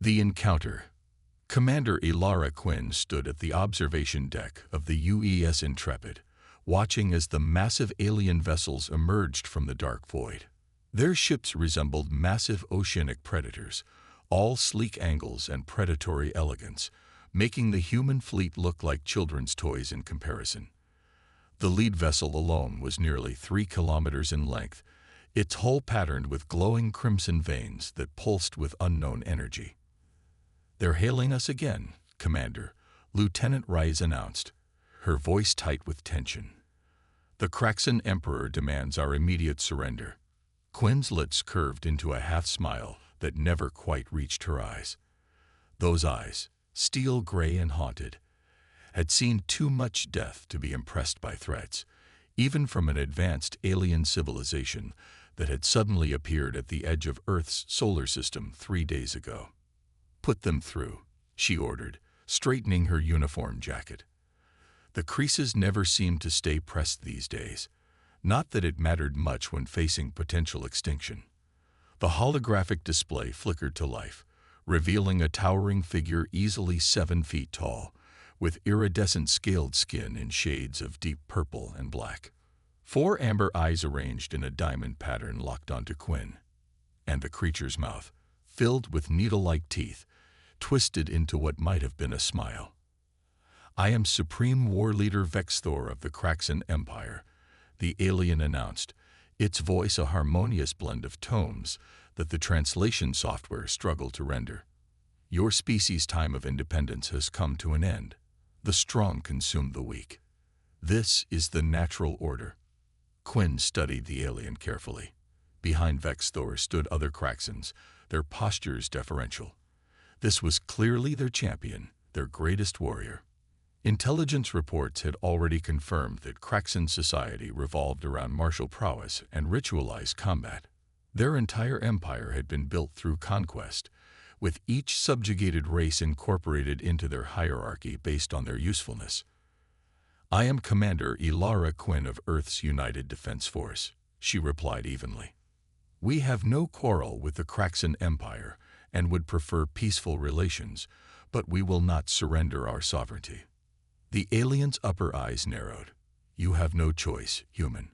The encounter. Commander Elara Quinn stood at the observation deck of the UES Intrepid, watching as the massive alien vessels emerged from the dark void. Their ships resembled massive oceanic predators, all sleek angles and predatory elegance, making the human fleet look like children's toys in comparison. The lead vessel alone was nearly 3 kilometers in length, its hull patterned with glowing crimson veins that pulsed with unknown energy. "They're hailing us again, Commander," Lieutenant Rice announced, her voice tight with tension. "The Craxan Emperor demands our immediate surrender." Quinn's lips curved into a half-smile that never quite reached her eyes. Those eyes, steel gray and haunted, had seen too much death to be impressed by threats, even from an advanced alien civilization that had suddenly appeared at the edge of Earth's solar system 3 days ago. "Put them through," she ordered, straightening her uniform jacket. The creases never seemed to stay pressed these days, not that it mattered much when facing potential extinction. The holographic display flickered to life, revealing a towering figure easily 7 feet tall, with iridescent scaled skin in shades of deep purple and black. 4 amber eyes arranged in a diamond pattern locked onto Quinn, and the creature's mouth, filled with needle-like teeth, twisted into what might have been a smile. "I am Supreme War Leader Vexthor of the Craxan Empire," the alien announced, its voice a harmonious blend of tones that the translation software struggled to render. "Your species' time of independence has come to an end. The strong consume the weak. This is the natural order." Quinn studied the alien carefully. Behind Vexthor stood other Craxans, their postures deferential. This was clearly their champion, their greatest warrior. Intelligence reports had already confirmed that Craxan society revolved around martial prowess and ritualized combat. Their entire empire had been built through conquest, with each subjugated race incorporated into their hierarchy based on their usefulness. "I am Commander Elara Quinn of Earth's United Defense Force," she replied evenly. "We have no quarrel with the Craxan Empire and would prefer peaceful relations, but we will not surrender our sovereignty." The alien's upper eyes narrowed. "You have no choice, human.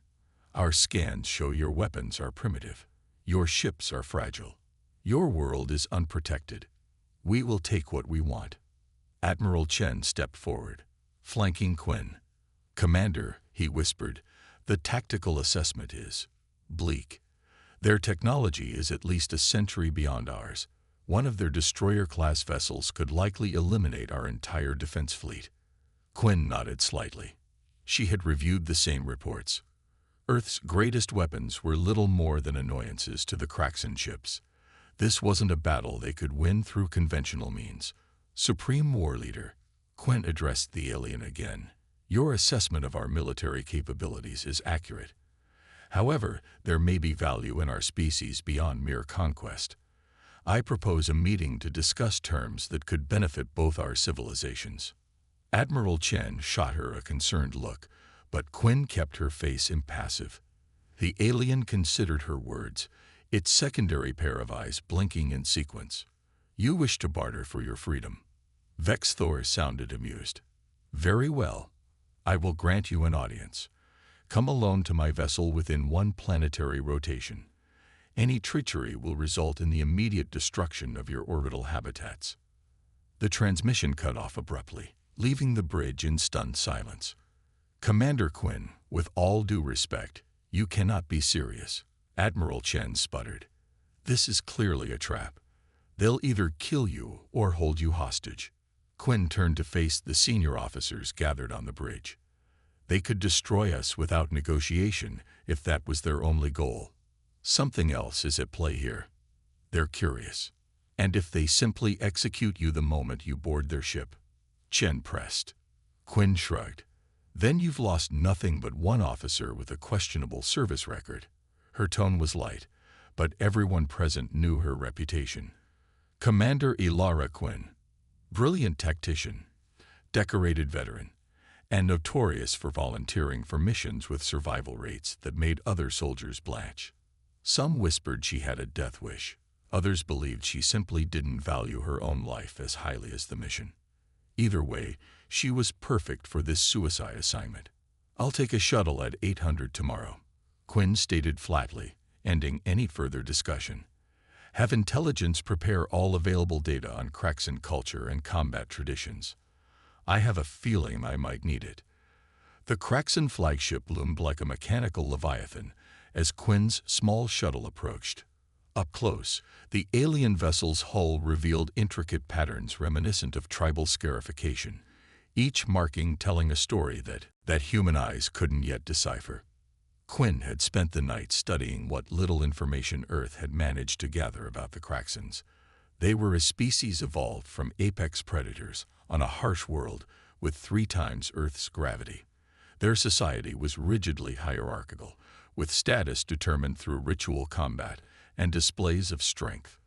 Our scans show your weapons are primitive. Your ships are fragile. Your world is unprotected. We will take what we want." Admiral Chen stepped forward, flanking Quinn. "Commander," he whispered, "the tactical assessment is bleak. Their technology is at least a century beyond ours. One of their destroyer-class vessels could likely eliminate our entire defense fleet." Quinn nodded slightly. She had reviewed the same reports. Earth's greatest weapons were little more than annoyances to the Craxan ships. This wasn't a battle they could win through conventional means. "Supreme War Leader," Quinn addressed the alien again, "your assessment of our military capabilities is accurate. However, there may be value in our species beyond mere conquest. I propose a meeting to discuss terms that could benefit both our civilizations." Admiral Chen shot her a concerned look, but Quinn kept her face impassive. The alien considered her words, its secondary pair of eyes blinking in sequence. "You wish to barter for your freedom." Vexthor sounded amused. "Very well. I will grant you an audience. Come alone to my vessel within 1 planetary rotation. Any treachery will result in the immediate destruction of your orbital habitats." The transmission cut off abruptly, leaving the bridge in stunned silence. "Commander Quinn, with all due respect, you cannot be serious," Admiral Chen sputtered. "This is clearly a trap. They'll either kill you or hold you hostage." Quinn turned to face the senior officers gathered on the bridge. "They could destroy us without negotiation if that was their only goal. Something else is at play here. They're curious. And if they simply execute you the moment you board their ship?" Chen pressed. Quinn shrugged. "Then you've lost nothing but 1 officer with a questionable service record." Her tone was light, but everyone present knew her reputation. Commander Elara Quinn, brilliant tactician, decorated veteran, and notorious for volunteering for missions with survival rates that made other soldiers blanch. Some whispered she had a death wish. Others believed she simply didn't value her own life as highly as the mission. Either way, she was perfect for this suicide assignment. "I'll take a shuttle at 800 tomorrow," Quinn stated flatly, ending any further discussion. "Have intelligence prepare all available data on Craxan culture and combat traditions. I have a feeling I might need it." The Craxan flagship loomed like a mechanical leviathan as Quinn's small shuttle approached. Up close, the alien vessel's hull revealed intricate patterns reminiscent of tribal scarification, each marking telling a story that human eyes couldn't yet decipher. Quinn had spent the night studying what little information Earth had managed to gather about the Craxans. They were a species evolved from apex predators on a harsh world with 3 times Earth's gravity. Their society was rigidly hierarchical, with status determined through ritual combat and displays of strength.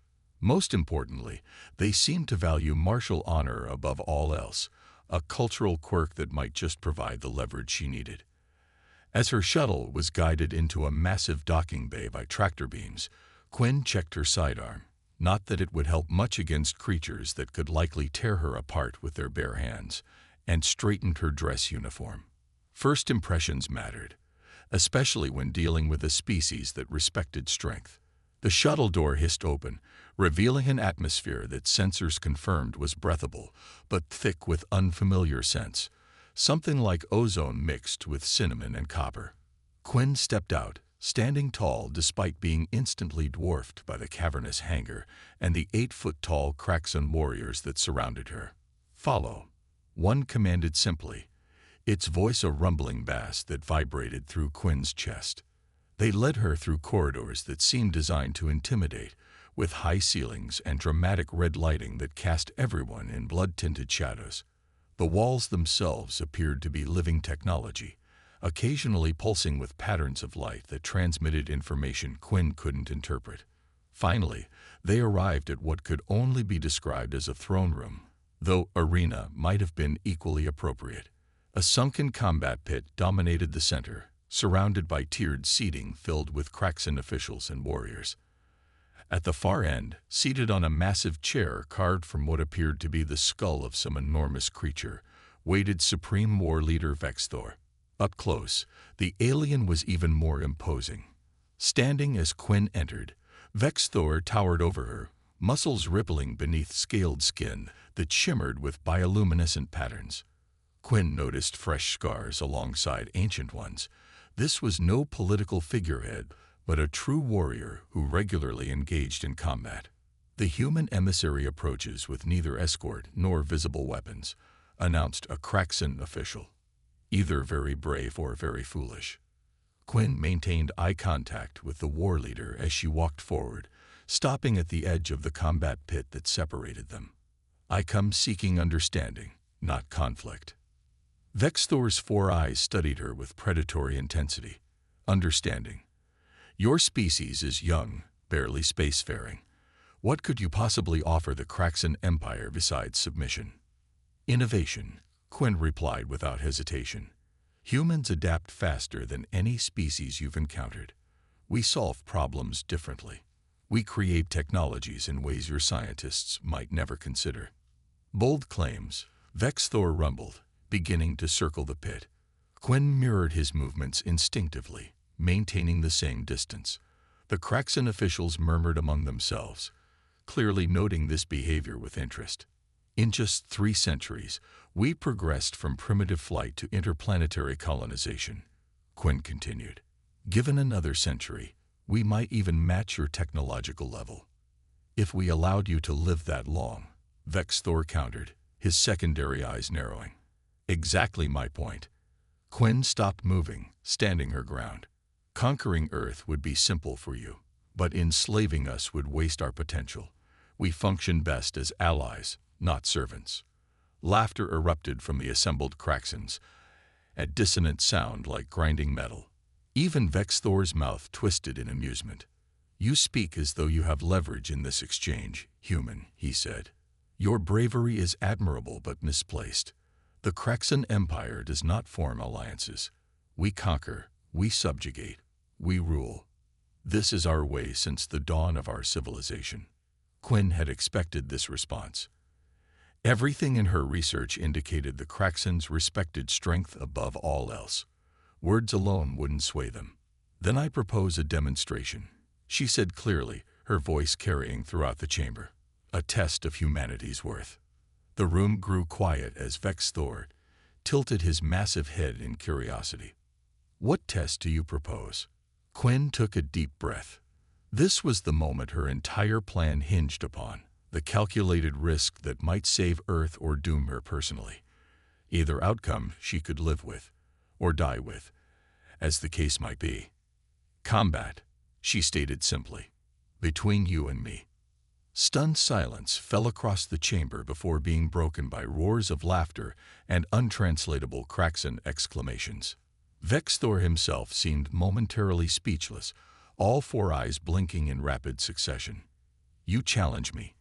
Most importantly, they seemed to value martial honor above all else, a cultural quirk that might just provide the leverage she needed. As her shuttle was guided into a massive docking bay by tractor beams, Quinn checked her sidearm. Not that it would help much against creatures that could likely tear her apart with their bare hands, and straightened her dress uniform. First impressions mattered, especially when dealing with a species that respected strength. The shuttle door hissed open, revealing an atmosphere that sensors confirmed was breathable, but thick with unfamiliar scents, something like ozone mixed with cinnamon and copper. Quinn stepped out, standing tall despite being instantly dwarfed by the cavernous hangar and the 8-foot-tall Craxan warriors that surrounded her. "Follow," one commanded simply, its voice a rumbling bass that vibrated through Quinn's chest. They led her through corridors that seemed designed to intimidate, with high ceilings and dramatic red lighting that cast everyone in blood-tinted shadows. The walls themselves appeared to be living technology, occasionally pulsing with patterns of light that transmitted information Quinn couldn't interpret. Finally, they arrived at what could only be described as a throne room, though arena might have been equally appropriate. A sunken combat pit dominated the center, surrounded by tiered seating filled with Craxan officials and warriors. At the far end, seated on a massive chair carved from what appeared to be the skull of some enormous creature, waited Supreme War Leader Vexthor. Up close, the alien was even more imposing. Standing as Quinn entered, Vexthor towered over her, muscles rippling beneath scaled skin that shimmered with bioluminescent patterns. Quinn noticed fresh scars alongside ancient ones. This was no political figurehead, but a true warrior who regularly engaged in combat. "The human emissary approaches with neither escort nor visible weapons," announced a Craxan official. "Either very brave or very foolish." Quinn maintained eye contact with the war leader as she walked forward, stopping at the edge of the combat pit that separated them. "I come seeking understanding, not conflict." Vexthor's 4 eyes studied her with predatory intensity. "Understanding. Your species is young, barely spacefaring. What could you possibly offer the Craxan Empire besides submission?" "Innovation," Quinn replied without hesitation. "Humans adapt faster than any species you've encountered. We solve problems differently. We create technologies in ways your scientists might never consider." "Bold claims," Vexthor rumbled, beginning to circle the pit. Quinn mirrored his movements instinctively, maintaining the same distance. The Craxan officials murmured among themselves, clearly noting this behavior with interest. "In just 3 centuries, we progressed from primitive flight to interplanetary colonization," Quinn continued. "Given another century, we might even match your technological level. If we allowed you to live that long," Vexthor countered, his secondary eyes narrowing. "Exactly my point." Quinn stopped moving, standing her ground. "Conquering Earth would be simple for you, but enslaving us would waste our potential. We function best as allies, not servants." Laughter erupted from the assembled Craxans, a dissonant sound like grinding metal. Even Vexthor's mouth twisted in amusement. "You speak as though you have leverage in this exchange, human," he said. "Your bravery is admirable but misplaced. The Craxan Empire does not form alliances. We conquer, we subjugate, we rule." This is our way since the dawn of our civilization. Quinn had expected this response. Everything in her research indicated the Craxans respected strength above all else. Words alone wouldn't sway them. Then I propose a demonstration, she said clearly, her voice carrying throughout the chamber. A test of humanity's worth. The room grew quiet as Vex Thor tilted his massive head in curiosity. What test do you propose? Quinn took a deep breath. This was the moment her entire plan hinged upon, the calculated risk that might save Earth or doom her personally. Either outcome she could live with, or die with, as the case might be. Combat, she stated simply. Between you and me. Stunned silence fell across the chamber before being broken by roars of laughter and untranslatable Craxan exclamations. Vex Thor himself seemed momentarily speechless, all four eyes blinking in rapid succession. You challenge me?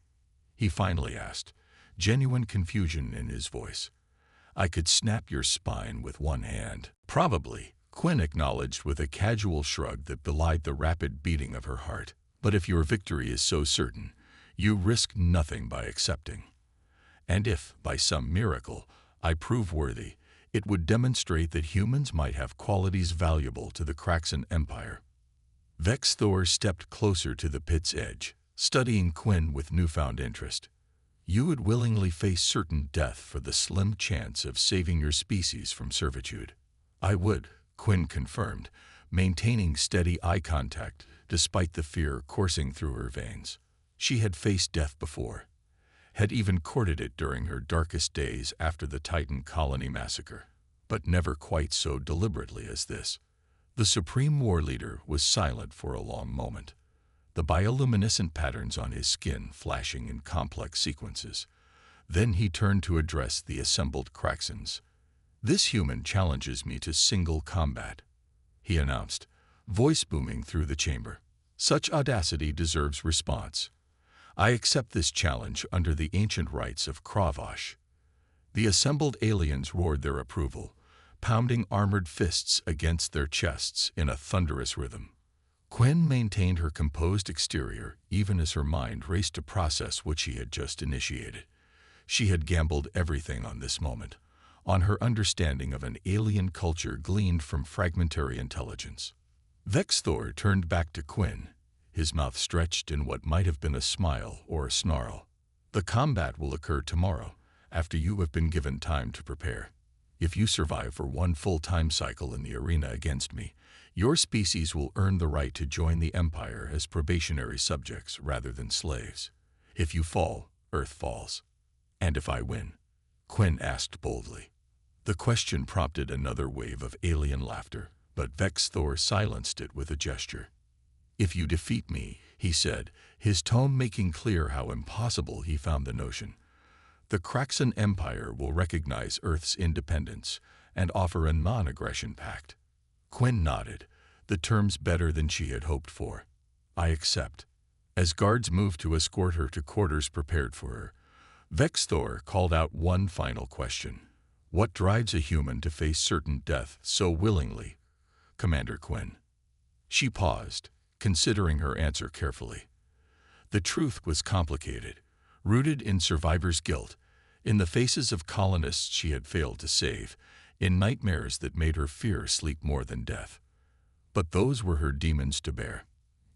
He finally asked, genuine confusion in his voice. I could snap your spine with one hand. Probably, Quinn acknowledged with a casual shrug that belied the rapid beating of her heart. But if your victory is so certain, you risk nothing by accepting. And if, by some miracle, I prove worthy, it would demonstrate that humans might have qualities valuable to the Craxan Empire. Vex Thor stepped closer to the pit's edge, studying Quinn with newfound interest. You would willingly face certain death for the slim chance of saving your species from servitude. I would, Quinn confirmed, maintaining steady eye contact despite the fear coursing through her veins. She had faced death before, had even courted it during her darkest days after the Titan colony massacre, but never quite so deliberately as this. The Supreme War Leader was silent for a long moment, the bioluminescent patterns on his skin flashing in complex sequences. Then he turned to address the assembled Craxans. This human challenges me to single combat, he announced, voice booming through the chamber. Such audacity deserves response. I accept this challenge under the ancient rites of Kravosh. The assembled aliens roared their approval, pounding armored fists against their chests in a thunderous rhythm. Quinn maintained her composed exterior even as her mind raced to process what she had just initiated. She had gambled everything on this moment, on her understanding of an alien culture gleaned from fragmentary intelligence. Vex Thor turned back to Quinn, his mouth stretched in what might have been a smile or a snarl. The combat will occur tomorrow, after you have been given time to prepare. If you survive for one full time cycle in the arena against me, your species will earn the right to join the Empire as probationary subjects rather than slaves. If you fall, Earth falls. And if I win? Quinn asked boldly. The question prompted another wave of alien laughter, but Vex Thor silenced it with a gesture. If you defeat me, he said, his tone making clear how impossible he found the notion. The Craxan Empire will recognize Earth's independence and offer a non-aggression pact. Quinn nodded, the terms better than she had hoped for. I accept. As guards moved to escort her to quarters prepared for her, Vex Thor called out one final question. What drives a human to face certain death so willingly, Commander Quinn? She paused, considering her answer carefully. The truth was complicated, rooted in survivor's guilt, in the faces of colonists she had failed to save, in nightmares that made her fear sleep more than death. But those were her demons to bear.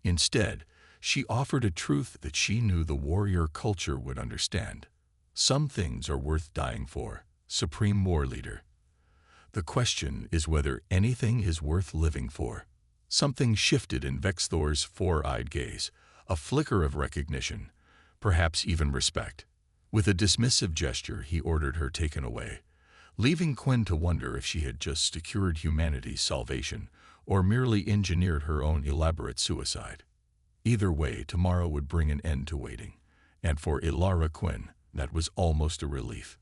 Instead, she offered a truth that she knew the warrior culture would understand. Some things are worth dying for, Supreme War Leader. The question is whether anything is worth living for. Something shifted in Vex Thor's four-eyed gaze, a flicker of recognition, perhaps even respect. With a dismissive gesture, he ordered her taken away, leaving Quinn to wonder if she had just secured humanity's salvation or merely engineered her own elaborate suicide. Either way, tomorrow would bring an end to waiting, and for Ilara Quinn, that was almost a relief.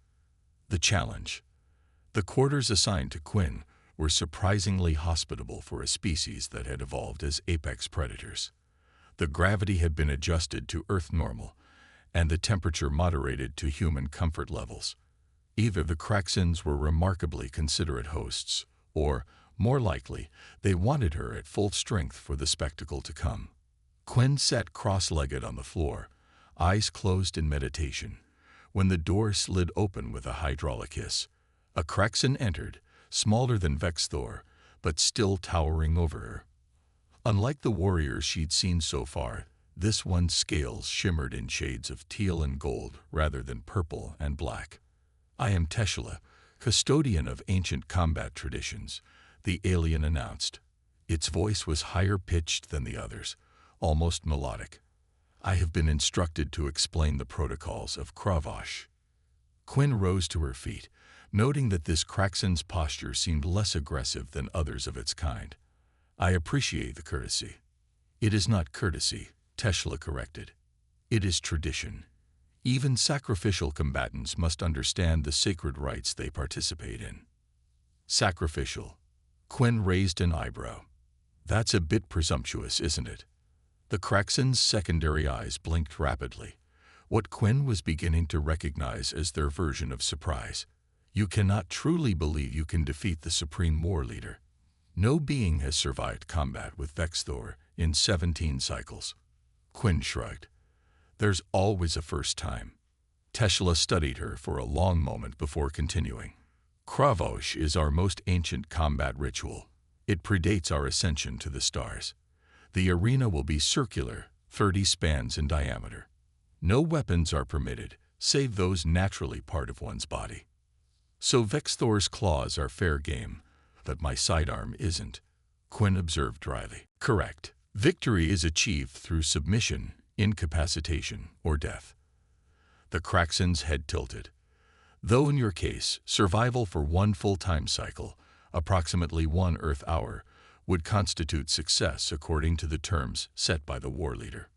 The challenge. The quarters assigned to Quinn were surprisingly hospitable for a species that had evolved as apex predators. The gravity had been adjusted to Earth normal, and the temperature moderated to human comfort levels. Either the Craxans were remarkably considerate hosts, or, More likely, they wanted her at full strength for the spectacle to come. Quinn sat cross-legged on the floor, eyes closed in meditation, when the door slid open with a hydraulic hiss. A Kraxen entered, smaller than Vexthor, but still towering over her. Unlike the warriors she'd seen so far, this one's scales shimmered in shades of teal and gold rather than purple and black. "I am Teshla, custodian of ancient combat traditions," the alien announced. Its voice was higher-pitched than the others, almost melodic. "I have been instructed to explain the protocols of Cravosh." Quinn rose to her feet, noting that this Kraxen's posture seemed less aggressive than others of its kind. "I appreciate the courtesy." "It is not courtesy," Teshla corrected. "It is tradition. Even sacrificial combatants must understand the sacred rites they participate in." "Sacrificial?" Quinn raised an eyebrow. "That's a bit presumptuous, isn't it?" The Kraxen's secondary eyes blinked rapidly, what Quinn was beginning to recognize as their version of surprise. "You cannot truly believe you can defeat the Supreme War Leader. No being has survived combat with Vexthor in 17 cycles." Quinn shrugged. "There's always a first time." Teshla studied her for a long moment before continuing. "Cravosh is our most ancient combat ritual. It predates our ascension to the stars. The arena will be circular, 30 spans in diameter. No weapons are permitted, save those naturally part of one's body. So Vexthor's claws are fair game, but my sidearm isn't," Quinn observed dryly. "Correct. Victory is achieved through submission, incapacitation, or death." The Kraxen's head tilted. "Though in your case, survival for one full-time cycle, approximately 1 Earth hour, would constitute success according to the terms set by the war leader."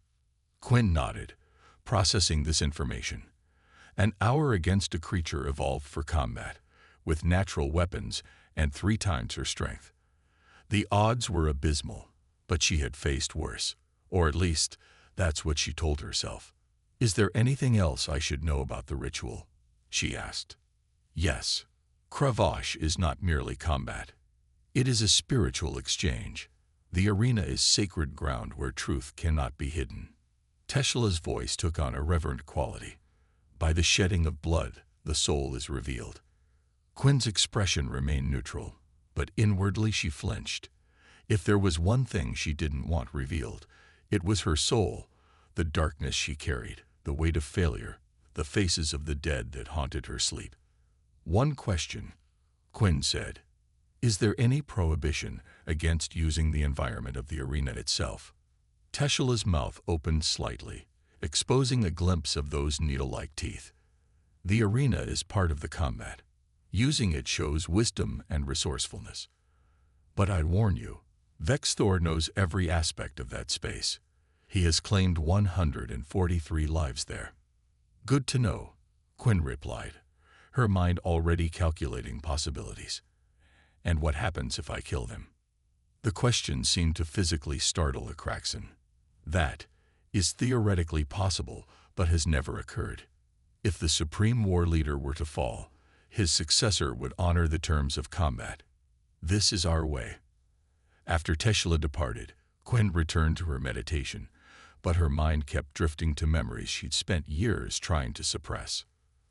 Quinn nodded, processing this information. An hour against a creature evolved for combat, with natural weapons and 3 times her strength. The odds were abysmal, but she had faced worse, or at least, that's what she told herself. "Is there anything else I should know about the ritual?" she asked. "Yes. Cravosh is not merely combat. It is a spiritual exchange. The arena is sacred ground where truth cannot be hidden." Teshla's voice took on a reverent quality. "By the shedding of blood, the soul is revealed." Quinn's expression remained neutral, but inwardly she flinched. If there was one thing she didn't want revealed, it was her soul, the darkness she carried, the weight of failure, the faces of the dead that haunted her sleep. "One question," Quinn said. "Is there any prohibition against using the environment of the arena itself?" Teshla's mouth opened slightly, exposing a glimpse of those needle-like teeth. "The arena is part of the combat. Using it shows wisdom and resourcefulness. But I'd warn you, Vexthor knows every aspect of that space. He has claimed 143 lives there." "Good to know," Quinn replied, her mind already calculating possibilities. "And what happens if I kill them?" The question seemed to physically startle a Kraxen. "That is theoretically possible, but has never occurred. If the Supreme War Leader were to fall, his successor would honor the terms of combat. This is our way." After Teshla departed, Quinn returned to her meditation, but her mind kept drifting to memories she'd spent years trying to suppress.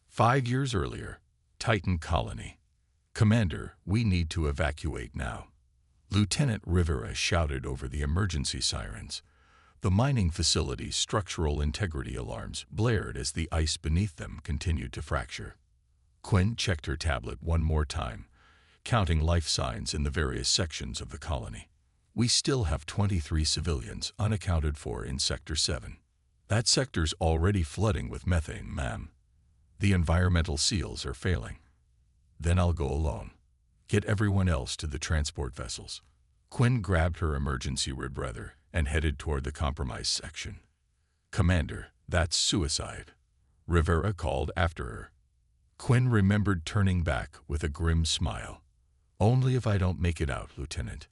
5 years earlier, Titan Colony. "Commander, we need to evacuate now." Lieutenant Rivera shouted over the emergency sirens. The mining facility's structural integrity alarms blared as the ice beneath them continued to fracture. Quinn checked her tablet one more time, counting life signs in the various sections of the colony. "We still have 23 civilians unaccounted for in Sector 7. That sector's already flooding with methane, ma'am. The environmental seals are failing." "Then I'll go alone. Get everyone else to the transport vessels." Quinn grabbed her emergency rebreather and headed toward the compromised section. "Commander, that's suicide," Rivera called after her. Quinn remembered turning back with a grim smile. "Only if I don't make it out, Lieutenant."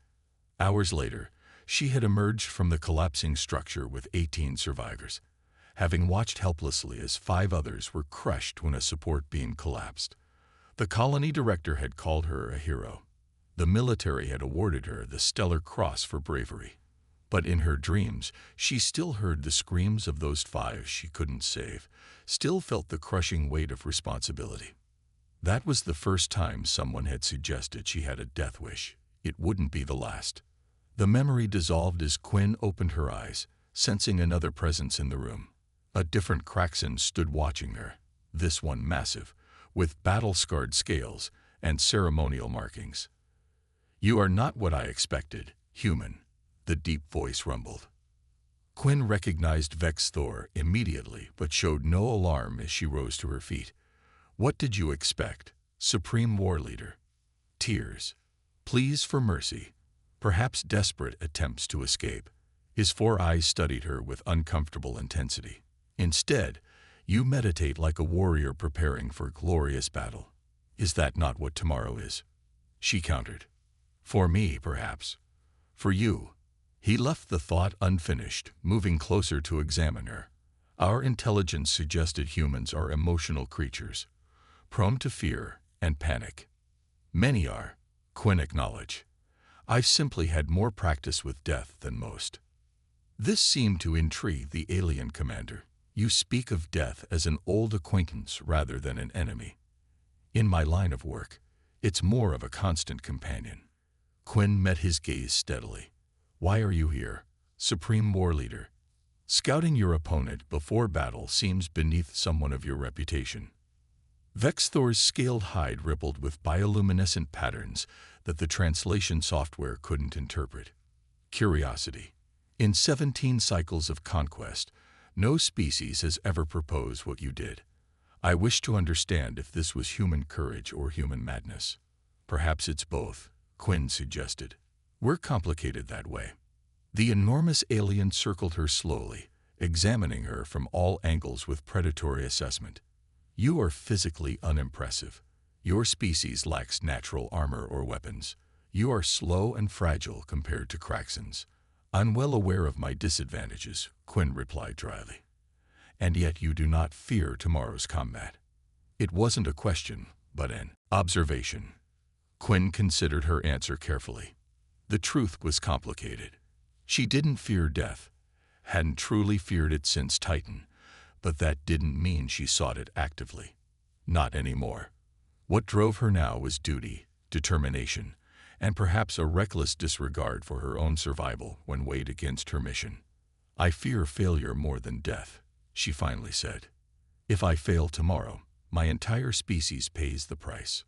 Hours later, she had emerged from the collapsing structure with 18 survivors, having watched helplessly as 5 others were crushed when a support beam collapsed. The colony director had called her a hero. The military had awarded her the Stellar Cross for bravery. But in her dreams, she still heard the screams of those five she couldn't save, still felt the crushing weight of responsibility. That was the first time someone had suggested she had a death wish. It wouldn't be the last. The memory dissolved as Quinn opened her eyes, sensing another presence in the room. A different Craxon stood watching her, this one massive, with battle-scarred scales and ceremonial markings. "You are not what I expected, human," the deep voice rumbled. Quinn recognized Vex Thor immediately but showed no alarm as she rose to her feet. "What did you expect, Supreme War Leader?" Tears, pleas for mercy, perhaps desperate attempts to escape. His four eyes studied her with uncomfortable intensity. "Instead, you meditate like a warrior preparing for glorious battle. Is that not what tomorrow is?" She countered. "For me, perhaps. For you." He left the thought unfinished, moving closer to examine her. "Our intelligence suggested humans are emotional creatures, prone to fear and panic. Many are," Quinn acknowledged. "I've simply had more practice with death than most." This seemed to intrigue the alien commander. "You speak of death as an old acquaintance rather than an enemy." "In my line of work, it's more of a constant companion." Quinn met his gaze steadily. "Why are you here, Supreme War Leader?" "Scouting your opponent before battle seems beneath someone of your reputation." Vex Thor's scaled hide rippled with bioluminescent patterns that the translation software couldn't interpret. "Curiosity. In 17 cycles of conquest, no species has ever proposed what you did. I wish to understand if this was human courage or human madness." "Perhaps it's both," Quinn suggested. "We're complicated that way." The enormous alien circled her slowly, examining her from all angles with predatory assessment. "You are physically unimpressive. Your species lacks natural armor or weapons. You are slow and fragile compared to Craxons." "I'm well aware of my disadvantages," Quinn replied dryly. "And yet you do not fear tomorrow's combat." It wasn't a question, but an observation. Quinn considered her answer carefully. The truth was complicated. She didn't fear death, hadn't truly feared it since Titan, but that didn't mean she sought it actively. Not anymore. What drove her now was duty, determination, and perhaps a reckless disregard for her own survival when weighed against her mission. "I fear failure more than death," she finally said. "If I fail tomorrow, my entire species pays the price."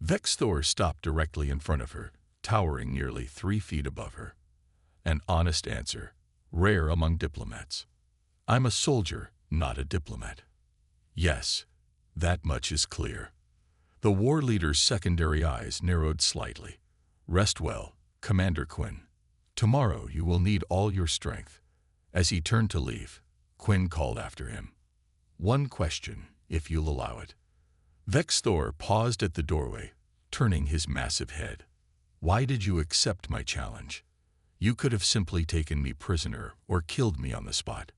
Vex Thor stopped directly in front of her, towering nearly 3 feet above her. An honest answer, rare among diplomats. "I'm a soldier, not a diplomat." "Yes, that much is clear." The war leader's secondary eyes narrowed slightly. "Rest well, Commander Quinn. Tomorrow you will need all your strength." As he turned to leave, Quinn called after him. "One question, if you'll allow it." Vex Thor paused at the doorway, turning his massive head. "Why did you accept my challenge? You could have simply taken me prisoner or killed me on the spot.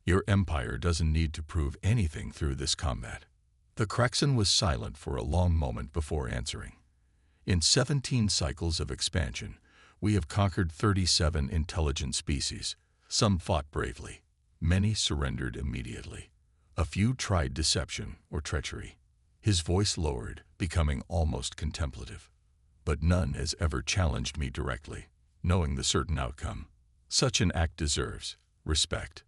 Your empire doesn't need to prove anything through this combat." The Craxon was silent for a long moment before answering. "In 17 cycles of expansion, we have conquered 37 intelligent species. Some fought bravely. Many surrendered immediately. A few tried deception or treachery." His voice lowered, becoming almost contemplative. "But none has ever challenged me directly, knowing the certain outcome. Such an act deserves respect."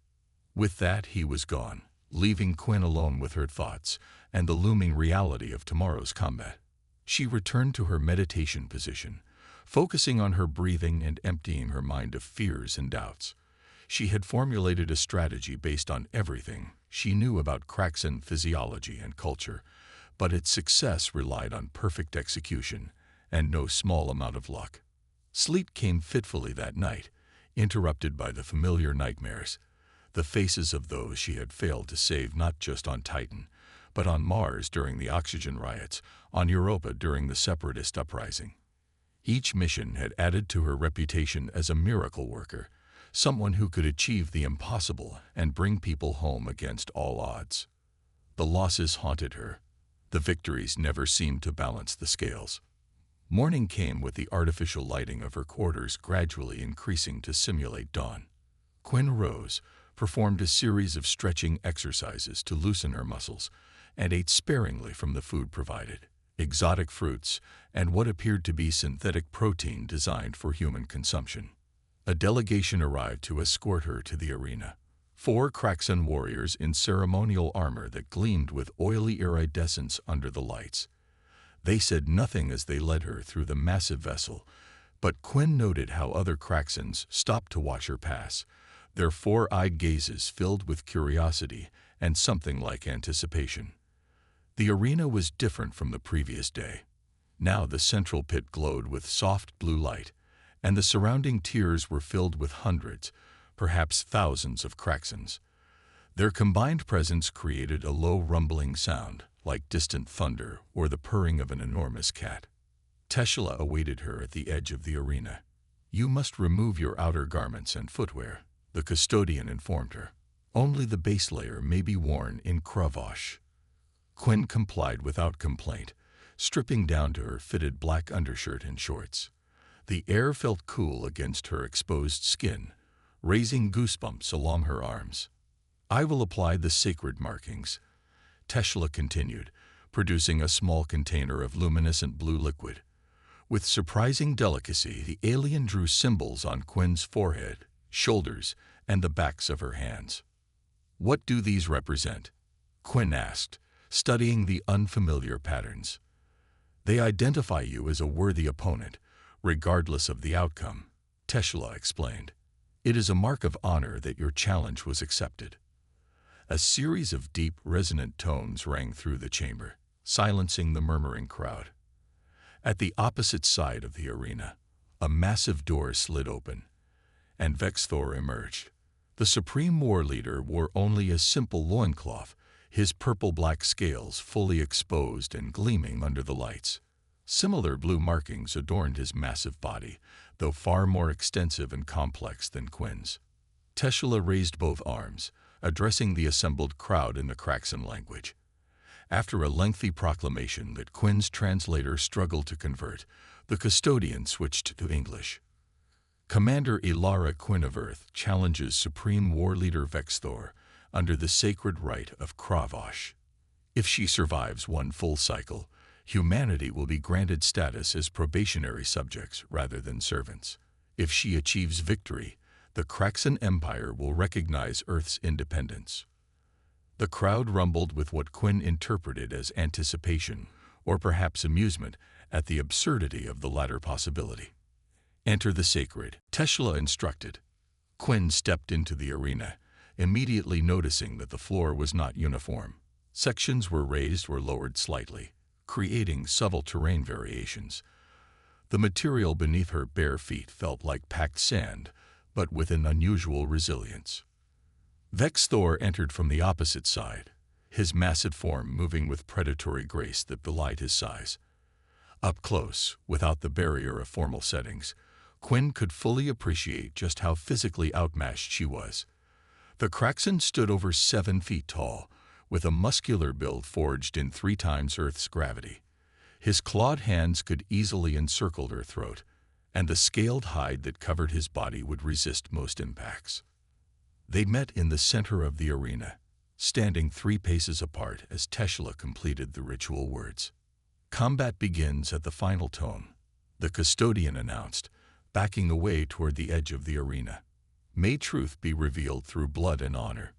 With that, he was gone, leaving Quinn alone with her thoughts and the looming reality of tomorrow's combat. She returned to her meditation position, focusing on her breathing and emptying her mind of fears and doubts. She had formulated a strategy based on everything she knew about Craxon physiology and culture, but its success relied on perfect execution and no small amount of luck. Sleep came fitfully that night, interrupted by the familiar nightmares, the faces of those she had failed to save not just on Titan, but on Mars during the oxygen riots, on Europa during the separatist uprising. Each mission had added to her reputation as a miracle worker, someone who could achieve the impossible and bring people home against all odds. The losses haunted her. The victories never seemed to balance the scales. Morning came with the artificial lighting of her quarters gradually increasing to simulate dawn. Quinn rose, performed a series of stretching exercises to loosen her muscles, and ate sparingly from the food provided, exotic fruits, and what appeared to be synthetic protein designed for human consumption. A delegation arrived to escort her to the arena. 4 Kraxan warriors in ceremonial armor that gleamed with oily iridescence under the lights. They said nothing as they led her through the massive vessel, but Quinn noted how other Kraxans stopped to watch her pass, their 4-eyed gazes filled with curiosity and something like anticipation. The arena was different from the previous day. Now the central pit glowed with soft blue light, and the surrounding tiers were filled with hundreds, perhaps thousands of Kraxans. Their combined presence created a low rumbling sound, like distant thunder or the purring of an enormous cat. Teshela awaited her at the edge of the arena. "You must remove your outer garments and footwear," the custodian informed her. "Only the base layer may be worn in crave." Quinn complied without complaint, stripping down to her fitted black undershirt and shorts. The air felt cool against her exposed skin, raising goosebumps along her arms. "I will apply the sacred markings," Teshela continued, producing a small container of luminescent blue liquid. With surprising delicacy, the alien drew symbols on Quinn's forehead, shoulders, and the backs of her hands. "What do these represent?" Quinn asked, studying the unfamiliar patterns. "They identify you as a worthy opponent, regardless of the outcome," Teshela explained. "It is a mark of honor that your challenge was accepted." A series of deep, resonant tones rang through the chamber, silencing the murmuring crowd. At the opposite side of the arena, a massive door slid open, and Vexthor emerged. The Supreme War Leader wore only a simple loincloth, his purple-black scales fully exposed and gleaming under the lights. Similar blue markings adorned his massive body, though far more extensive and complex than Quinn's. Teshela raised both arms, addressing the assembled crowd in the Kraxan language. After a lengthy proclamation that Quinn's translator struggled to convert, the custodian switched to English. "Commander Ilara Quinn of Earth challenges Supreme War Leader Vexthor under the sacred rite of crave. If she survives one full cycle, humanity will be granted status as probationary subjects rather than servants. If she achieves victory, the Kraxan Empire will recognize Earth's independence." The crowd rumbled with what Quinn interpreted as anticipation, or perhaps amusement, at the absurdity of the latter possibility. "Enter the sacred," Teshela instructed. Quinn stepped into the arena, immediately noticing that the floor was not uniform. Sections were raised or lowered slightly, creating subtle terrain variations. The material beneath her bare feet felt like packed sand, but with an unusual resilience. Vexthor entered from the opposite side, his massive form moving with predatory grace that belied his size. Up close, without the barrier of formal settings, Quinn could fully appreciate just how physically outmatched she was. The Kraxan stood over 7 feet tall, with a muscular build forged in 3 times Earth's gravity. His clawed hands could easily encircle her throat, and the scaled hide that covered his body would resist most impacts. They met in the center of the arena, standing 3 paces apart as Teshela completed the ritual words. "Combat begins at the final tone," the custodian announced, backing away toward the edge of the arena. "May truth be revealed through blood and honor."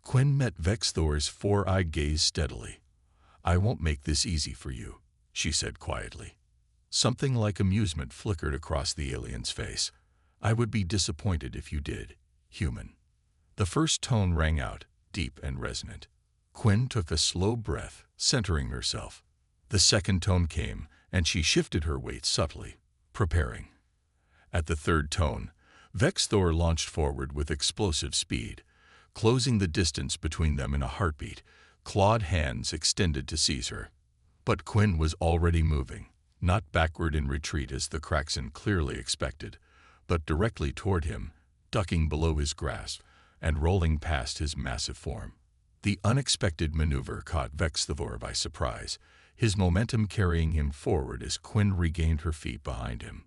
Quinn met Vexthor's 4-eyed gaze steadily. "I won't make this easy for you," she said quietly. Something like amusement flickered across the alien's face. "I would be disappointed if you did, human." The first tone rang out, deep and resonant. Quinn took a slow breath, centering herself. The second tone came, and she shifted her weight subtly, preparing. At the third tone, Vexthor launched forward with explosive speed, closing the distance between them in a heartbeat, clawed hands extended to seize her. But Quinn was already moving, not backward in retreat as the Kraxan clearly expected, but directly toward him, ducking below his grasp and rolling past his massive form. The unexpected maneuver caught Vexthor by surprise, his momentum carrying him forward as Quinn regained her feet behind him.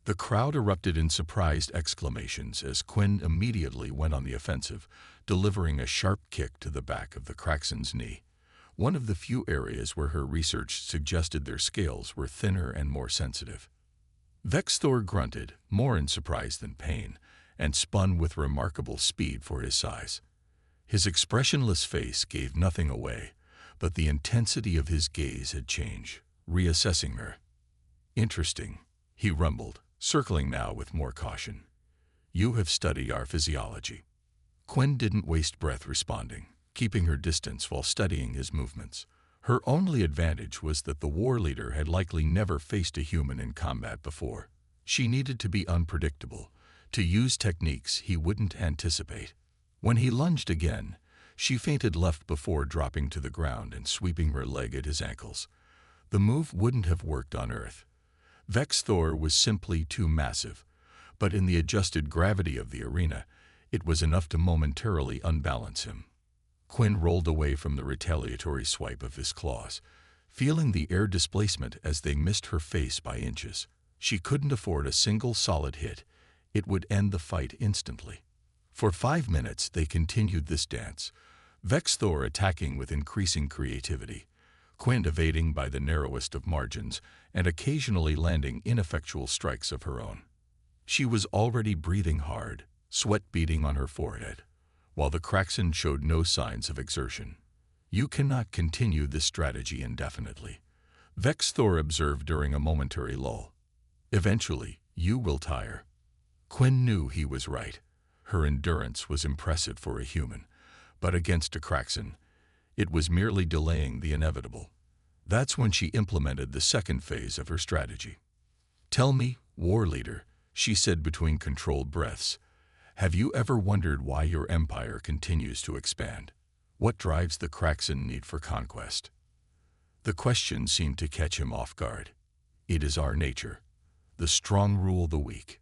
The crowd erupted in surprised exclamations as Quinn immediately went on the offensive, delivering a sharp kick to the back of the Kraxen's knee, one of the few areas where her research suggested their scales were thinner and more sensitive. Vex-Thor grunted, more in surprise than pain, and spun with remarkable speed for his size. His expressionless face gave nothing away, but the intensity of his gaze had changed, reassessing her. "Interesting," he rumbled, circling now with more caution. "You have studied our physiology." Quinn didn't waste breath responding, keeping her distance while studying his movements. Her only advantage was that the war leader had likely never faced a human in combat before. She needed to be unpredictable, to use techniques he wouldn't anticipate. When he lunged again, she feinted left before dropping to the ground and sweeping her leg at his ankles. The move wouldn't have worked on Earth. Vex-Thor was simply too massive, but in the adjusted gravity of the arena, it was enough to momentarily unbalance him. Quinn rolled away from the retaliatory swipe of his claws, feeling the air displacement as they missed her face by inches. She couldn't afford a single solid hit. It would end the fight instantly. For 5 minutes they continued this dance, Vex-Thor attacking with increasing creativity, Quinn evading by the narrowest of margins and occasionally landing ineffectual strikes of her own. She was already breathing hard, sweat beading on her forehead, while the Kraxen showed no signs of exertion. "You cannot continue this strategy indefinitely," Vex-Thor observed during a momentary lull. "Eventually, you will tire." Quinn knew he was right. Her endurance was impressive for a human, but against a Kraxen, it was merely delaying the inevitable. That's when she implemented the second phase of her strategy. "Tell me, war leader," she said between controlled breaths, "have you ever wondered why your empire continues to expand? What drives the Kraxen need for conquest?" The question seemed to catch him off guard. "It is our nature. The strong rule the weak."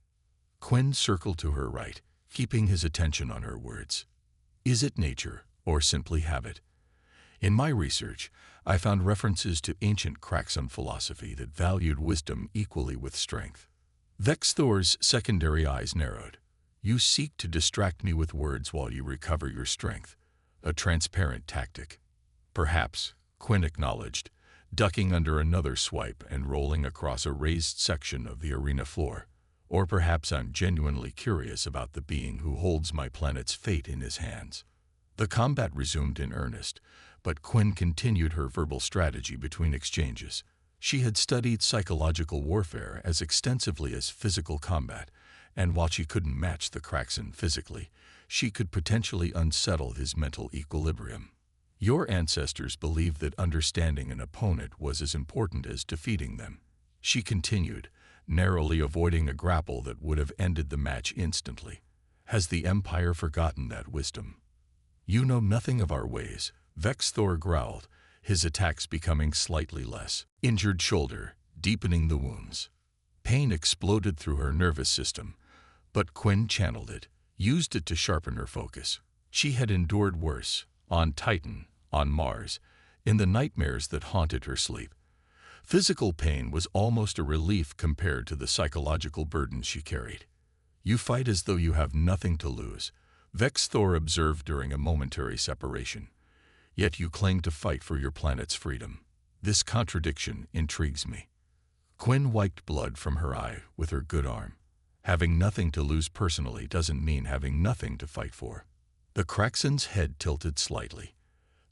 Quinn circled to her right, keeping his attention on her words. "Is it nature, or simply habit? In my research, I found references to ancient Kraxen philosophy that valued wisdom equally with strength." Vex-Thor's secondary eyes narrowed. "You seek to distract me with words while you recover your strength. A transparent tactic." "Perhaps," Quinn acknowledged, ducking under another swipe and rolling across a raised section of the arena floor. "Or perhaps I'm genuinely curious about the being who holds my planet's fate in his hands." The combat resumed in earnest, but Quinn continued her verbal strategy between exchanges. She had studied psychological warfare as extensively as physical combat, and while she couldn't match the Kraxen physically, she could potentially unsettle his mental equilibrium. "Your ancestors believed that understanding an opponent was as important as defeating them," she continued, narrowly avoiding a grapple that would have ended the match instantly. "Has the Empire forgotten that wisdom?" "You know nothing of our ways," Vex-Thor growled, his attacks becoming slightly less. Injured shoulder, deepening the wounds. Pain exploded through her nervous system, but Quinn channeled it, used it to sharpen her focus. She had endured worse, on Titan, on Mars, in the nightmares that haunted her sleep. Physical pain was almost a relief compared to the psychological burden she carried. "You fight as though you have nothing to lose," Vex-Thor observed during a momentary separation. "Yet you claim to fight for your planet's freedom. This contradiction intrigues me." Quinn wiped blood from her eye with her good arm. "Having nothing to lose personally doesn't mean having nothing to fight for." The Kraxen's head tilted slightly,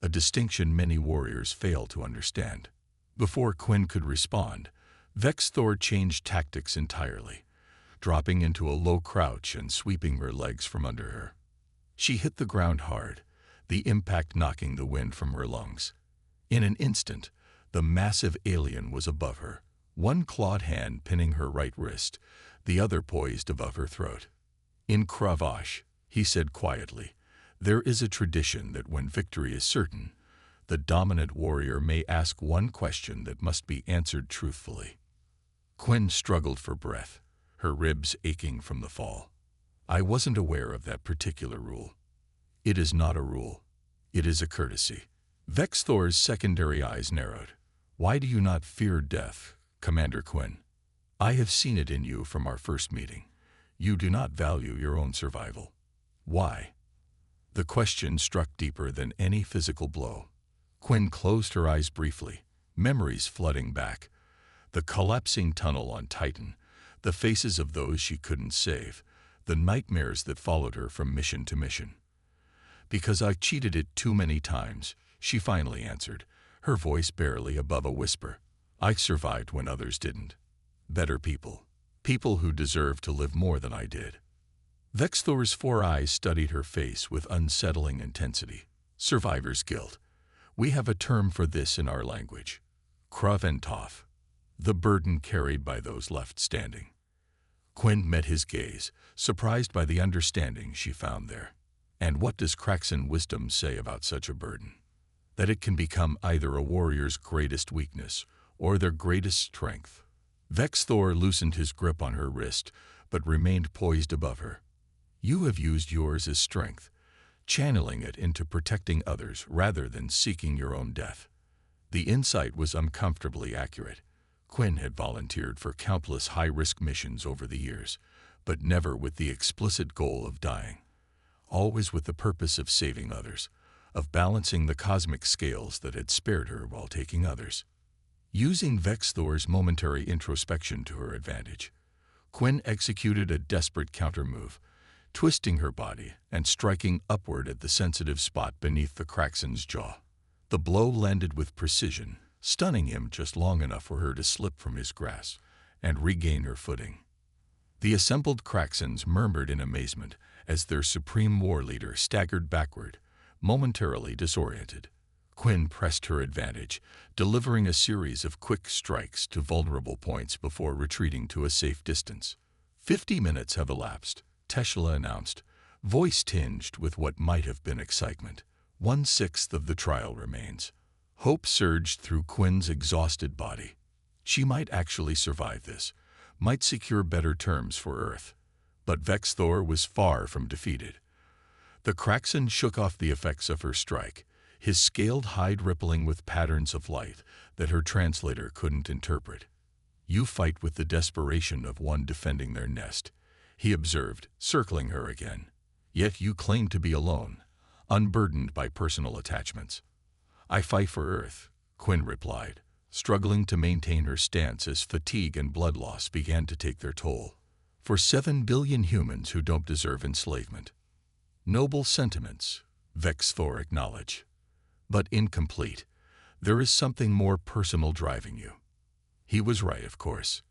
a distinction many warriors fail to understand. Before Quinn could respond, Vex-Thor changed tactics entirely, dropping into a low crouch and sweeping her legs from under her. She hit the ground hard, the impact knocking the wind from her lungs. In an instant, the massive alien was above her, one clawed hand pinning her right wrist, the other poised above her throat. "In Cravash," he said quietly, "there is a tradition that when victory is certain, the dominant warrior may ask one question that must be answered truthfully." Quinn struggled for breath, her ribs aching from the fall. "I wasn't aware of that particular rule." "It is not a rule. It is a courtesy." Vex-Thor's secondary eyes narrowed. Why do you not fear death, Commander Quinn? I have seen it in you from our first meeting. You do not value your own survival. Why? The question struck deeper than any physical blow. Quinn closed her eyes briefly, memories flooding back. The collapsing tunnel on Titan, the faces of those she couldn't save, the nightmares that followed her from mission to mission. Because I cheated it too many times, she finally answered, her voice barely above a whisper. I survived when others didn't. Better people. People who deserved to live more than I did. Vexthor's 4 eyes studied her face with unsettling intensity. Survivor's guilt. We have a term for this in our language. Crave. The burden carried by those left standing. Quinn met his gaze, surprised by the understanding she found there. And what does Craxan wisdom say about such a burden? That it can become either a warrior's greatest weakness or their greatest strength. Vexthor loosened his grip on her wrist, but remained poised above her. You have used yours as strength, channeling it into protecting others rather than seeking your own death. The insight was uncomfortably accurate. Quinn had volunteered for countless high-risk missions over the years, but never with the explicit goal of dying. Always with the purpose of saving others, of balancing the cosmic scales that had spared her while taking others. Using Vexthor's momentary introspection to her advantage, Quinn executed a desperate countermove, twisting her body and striking upward at the sensitive spot beneath the Craxan's jaw. The blow landed with precision, stunning him just long enough for her to slip from his grasp and regain her footing. The assembled Craxans murmured in amazement as their supreme war leader staggered backward, momentarily disoriented. Quinn pressed her advantage, delivering a series of quick strikes to vulnerable points before retreating to a safe distance. 50 minutes have elapsed, Teshla announced, voice tinged with what might have been excitement. 1/6 of the trial remains. Hope surged through Quinn's exhausted body. She might actually survive this, might secure better terms for Earth. But Vexthor was far from defeated. The Craxan shook off the effects of her strike, his scaled hide rippling with patterns of light that her translator couldn't interpret. You fight with the desperation of one defending their nest, he observed, circling her again. Yet you claim to be alone, unburdened by personal attachments. I fight for Earth, Quinn replied, struggling to maintain her stance as fatigue and blood loss began to take their toll. For 7 billion humans who don't deserve enslavement. Noble sentiments, Vexthor acknowledged. But incomplete. There is something more personal driving you. He was right, of course.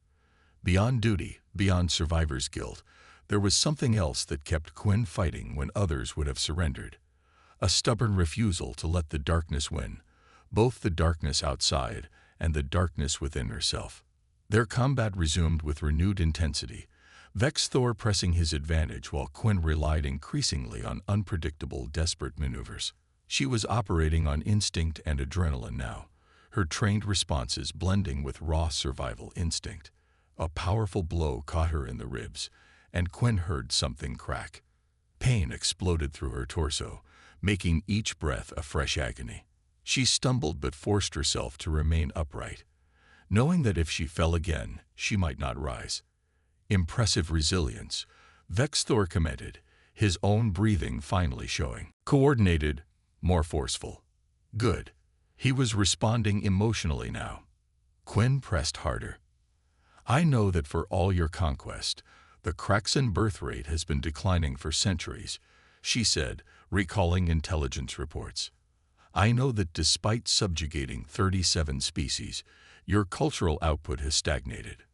Beyond duty, beyond survivor's guilt, there was something else that kept Quinn fighting when others would have surrendered. A stubborn refusal to let the darkness win, both the darkness outside and the darkness within herself. Their combat resumed with renewed intensity, Vexthor pressing his advantage while Quinn relied increasingly on unpredictable, desperate maneuvers. She was operating on instinct and adrenaline now, her trained responses blending with raw survival instinct. A powerful blow caught her in the ribs, and Quinn heard something crack. Pain exploded through her torso, making each breath a fresh agony. She stumbled but forced herself to remain upright, knowing that if she fell again, she might not rise. Impressive resilience, Vexthor commented, his own breathing finally showing. Coordinated, more forceful. Good. He was responding emotionally now. Quinn pressed harder. I know that for all your conquest, the Craxan birth rate has been declining for centuries, she said, recalling intelligence reports. I know that despite subjugating 37 species, your cultural output has stagnated.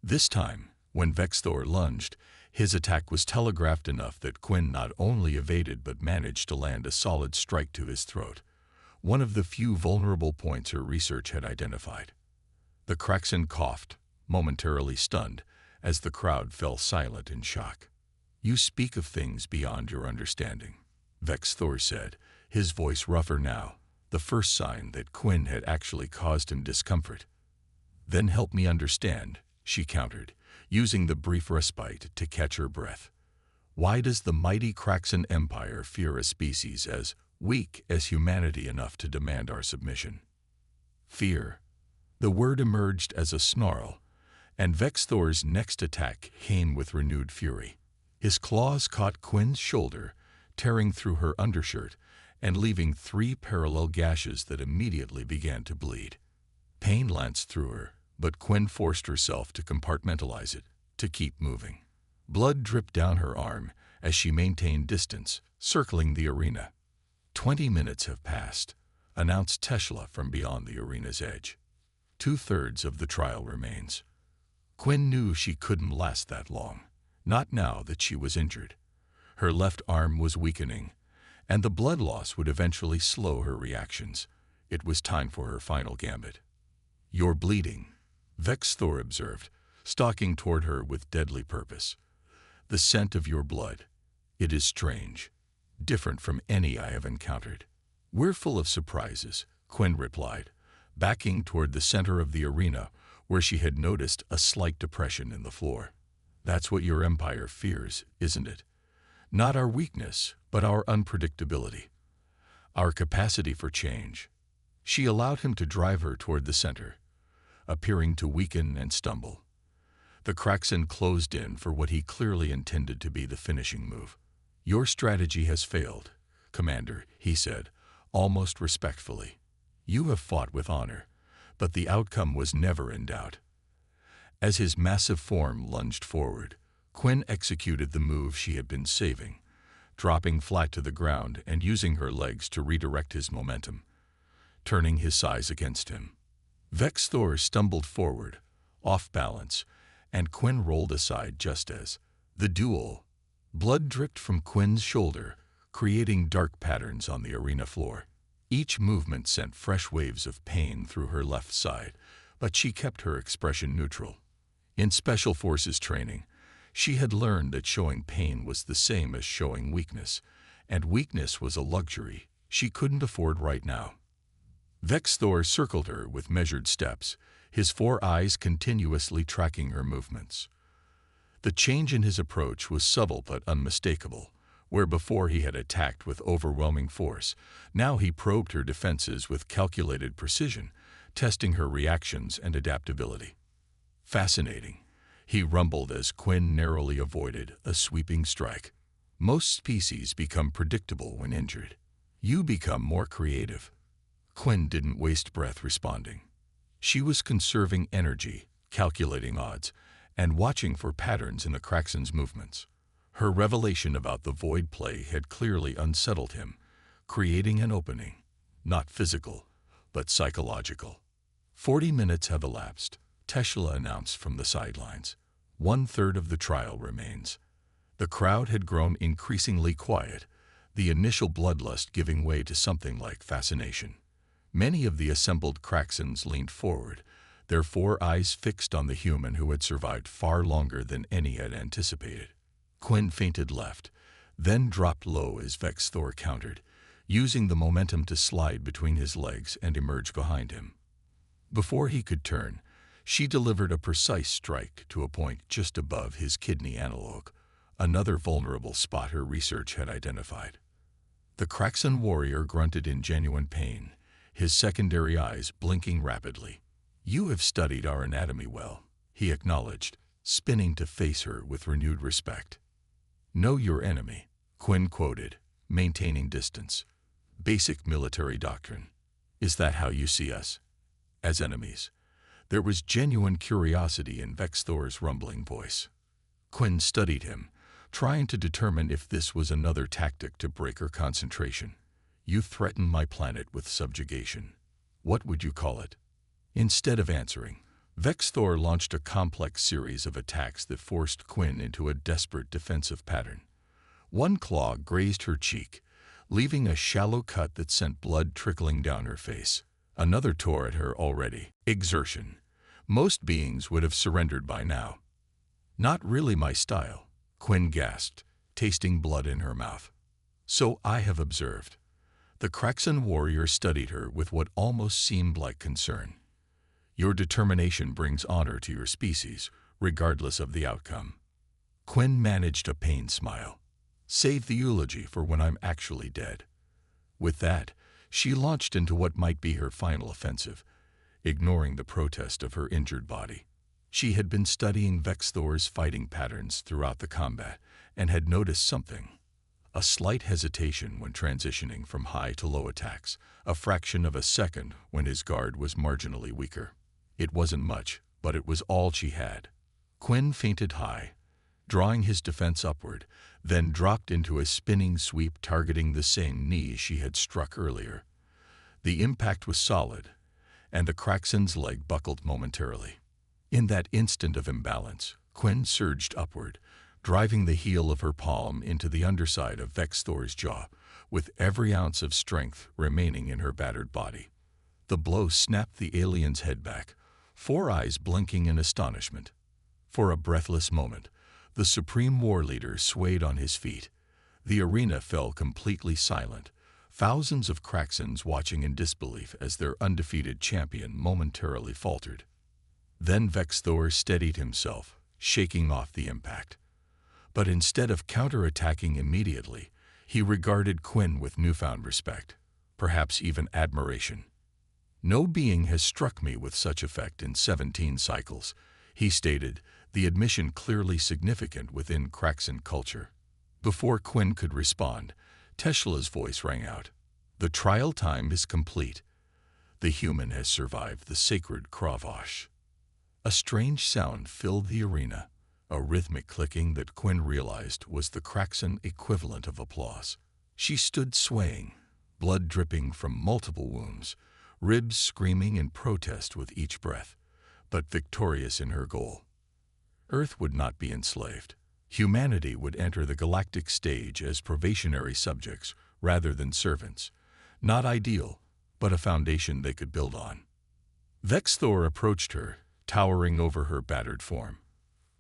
This time, when Vexthor lunged, his attack was telegraphed enough that Quinn not only evaded but managed to land a solid strike to his throat, one of the few vulnerable points her research had identified. The Craxan coughed, momentarily stunned, as the crowd fell silent in shock. You speak of things beyond your understanding, Vexthor said, his voice rougher now, the first sign that Quinn had actually caused him discomfort. Then help me understand, she countered, using the brief respite to catch her breath. Why does the mighty Craxan Empire fear a species as weak as humanity enough to demand our submission? Fear, The word emerged as a snarl, and Vexthor's next attack came with renewed fury. His claws caught Quinn's shoulder, tearing through her undershirt and leaving 3 parallel gashes that immediately began to bleed. Pain lanced through her, but Quinn forced herself to compartmentalize it, to keep moving. Blood dripped down her arm as she maintained distance, circling the arena. 20 minutes have passed, announced Tesla from beyond the arena's edge. 2/3 of the trial remains. Quinn knew she couldn't last that long, not now that she was injured. Her left arm was weakening, and the blood loss would eventually slow her reactions. It was time for her final gambit. "You're bleeding," Vexthor observed, stalking toward her with deadly purpose. "The scent of your blood. It is strange, different from any I have encountered." "We're full of surprises," Quinn replied, backing toward the center of the arena where she had noticed a slight depression in the floor. "That's what your empire fears, isn't it? Not our weakness, but our unpredictability. Our capacity for change." She allowed him to drive her toward the center, appearing to weaken and stumble. The Kraxan closed in for what he clearly intended to be the finishing move. "Your strategy has failed, Commander," he said, almost respectfully. "You have fought with honor, but the outcome was never in doubt." As his massive form lunged forward, Quinn executed the move she had been saving, dropping flat to the ground and using her legs to redirect his momentum, turning his size against him. Vexthor stumbled forward, off balance, and Quinn rolled aside just as the duel. Blood dripped from Quinn's shoulder, creating dark patterns on the arena floor. Each movement sent fresh waves of pain through her left side, but she kept her expression neutral. In Special Forces training, she had learned that showing pain was the same as showing weakness, and weakness was a luxury she couldn't afford right now. Vexthor circled her with measured steps, his 4 eyes continuously tracking her movements. The change in his approach was subtle but unmistakable. Where before he had attacked with overwhelming force, now he probed her defenses with calculated precision, testing her reactions and adaptability. "Fascinating," he rumbled as Quinn narrowly avoided a sweeping strike. "Most species become predictable when injured. You become more creative." Quinn didn't waste breath responding. She was conserving energy, calculating odds, and watching for patterns in the Kraxan's movements. Her revelation about the void play had clearly unsettled him, creating an opening, not physical, but psychological. 40 minutes have elapsed, Tesla announced from the sidelines. 1/3 of the trial remains. The crowd had grown increasingly quiet, the initial bloodlust giving way to something like fascination. Many of the assembled Kraxans leaned forward, their 4 eyes fixed on the human who had survived far longer than any had anticipated. Quinn feinted left, then dropped low as Vexthor countered, using the momentum to slide between his legs and emerge behind him. Before he could turn, she delivered a precise strike to a point just above his kidney analog, another vulnerable spot her research had identified. The Kraxan warrior grunted in genuine pain, his secondary eyes blinking rapidly. "You have studied our anatomy well," he acknowledged, spinning to face her with renewed respect. "Know your enemy," Quinn quoted, maintaining distance. "Basic military doctrine. Is that how you see us? As enemies?" There was genuine curiosity in Vexthor's rumbling voice. Quinn studied him, trying to determine if this was another tactic to break her concentration. "You threaten my planet with subjugation. What would you call it?" Instead of answering, Vexthor launched a complex series of attacks that forced Quinn into a desperate defensive pattern. One claw grazed her cheek, leaving a shallow cut that sent blood trickling down her face. Another tore at her already. Exertion. Most beings would have surrendered by now. "Not really my style," Quinn gasped, tasting blood in her mouth. "So I have observed." The Kraxan warrior studied her with what almost seemed like concern. "Your determination brings honor to your species, regardless of the outcome." Quinn managed a pained smile. "Save the eulogy for when I'm actually dead." With that, she launched into what might be her final offensive. ignoring the protest of her injured body. She had been studying Vex Thor's fighting patterns throughout the combat and had noticed something. A slight hesitation when transitioning from high to low attacks, a fraction of a second when his guard was marginally weaker. It wasn't much, but it was all she had. Quinn feinted high, drawing his defense upward, then dropped into a spinning sweep targeting the same knee she had struck earlier. The impact was solid, and the Kraxen's leg buckled momentarily. In that instant of imbalance, Quinn surged upward, driving the heel of her palm into the underside of Vex Thor's jaw, with every ounce of strength remaining in her battered body. The blow snapped the alien's head back, 4 eyes blinking in astonishment. For a breathless moment, the Supreme War Leader swayed on his feet. The arena fell completely silent, thousands of Kraxens watching in disbelief as their undefeated champion momentarily faltered. Then Vex Thor steadied himself, shaking off the impact. But instead of counterattacking immediately, he regarded Quinn with newfound respect, perhaps even admiration. "No being has struck me with such effect in 17 cycles," he stated, the admission clearly significant within Kraxen culture. Before Quinn could respond, Tesla's voice rang out. "The trial time is complete. The human has survived the sacred crave." A strange sound filled the arena, a rhythmic clicking that Quinn realized was the Kraxen equivalent of applause. She stood swaying, blood dripping from multiple wounds, ribs screaming in protest with each breath, but victorious in her goal. Earth would not be enslaved. Humanity would enter the galactic stage as probationary subjects rather than servants. Not ideal, but a foundation they could build on. Vex Thor approached her, towering over her battered form.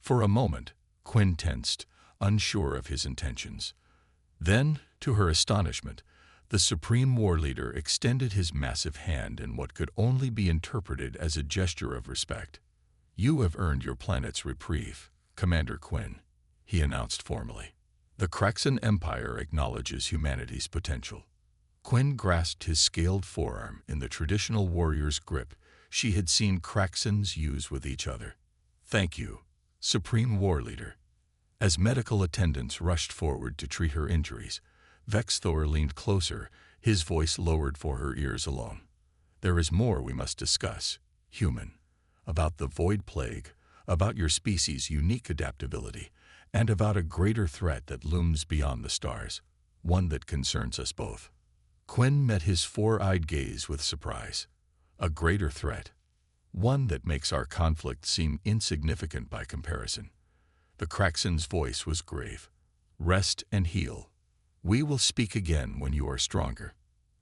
For a moment, Quinn tensed, unsure of his intentions. Then, to her astonishment, the Supreme War Leader extended his massive hand in what could only be interpreted as a gesture of respect. "You have earned your planet's reprieve, Commander Quinn," he announced formally. "The Kraxen Empire acknowledges humanity's potential." Quinn grasped his scaled forearm in the traditional warrior's grip she had seen Kraxens use with each other. "Thank you, Supreme War Leader." As medical attendants rushed forward to treat her injuries, Vex Thor leaned closer, his voice lowered for her ears alone. "There is more we must discuss, human, about the Void Plague, about your species' unique adaptability, and about a greater threat that looms beyond the stars, one that concerns us both." Quinn met his 4-eyed gaze with surprise. "A greater threat? One that makes our conflict seem insignificant by comparison." The Kraxen's voice was grave. "Rest and heal. We will speak again when you are stronger."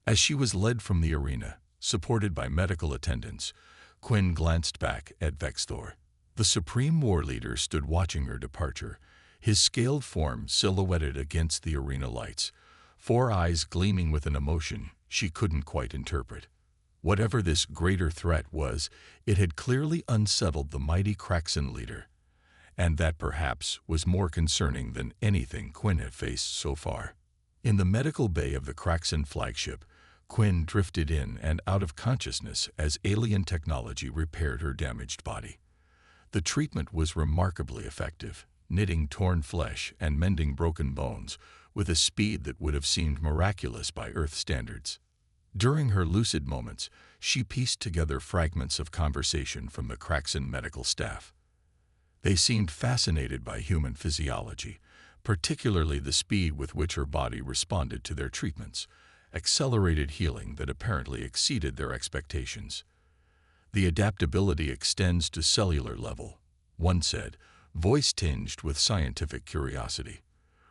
As she was led from the arena, supported by medical attendants, Quinn glanced back at Vex Thor. The Supreme War Leader stood watching her departure, his scaled form silhouetted against the arena lights, 4 eyes gleaming with an emotion she couldn't quite interpret. Whatever this greater threat was, it had clearly unsettled the mighty Kraxen leader, and that perhaps was more concerning than anything Quinn had faced so far. In the medical bay of the Kraxen flagship, Quinn drifted in and out of consciousness as alien technology repaired her damaged body. The treatment was remarkably effective, knitting torn flesh and mending broken bones with a speed that would have seemed miraculous by Earth standards. During her lucid moments, she pieced together fragments of conversation from the Kraxen medical staff. They seemed fascinated by human physiology, particularly the speed with which her body responded to their treatments, accelerated healing that apparently exceeded their expectations. "The adaptability extends to cellular level," one said, voice tinged with scientific curiosity.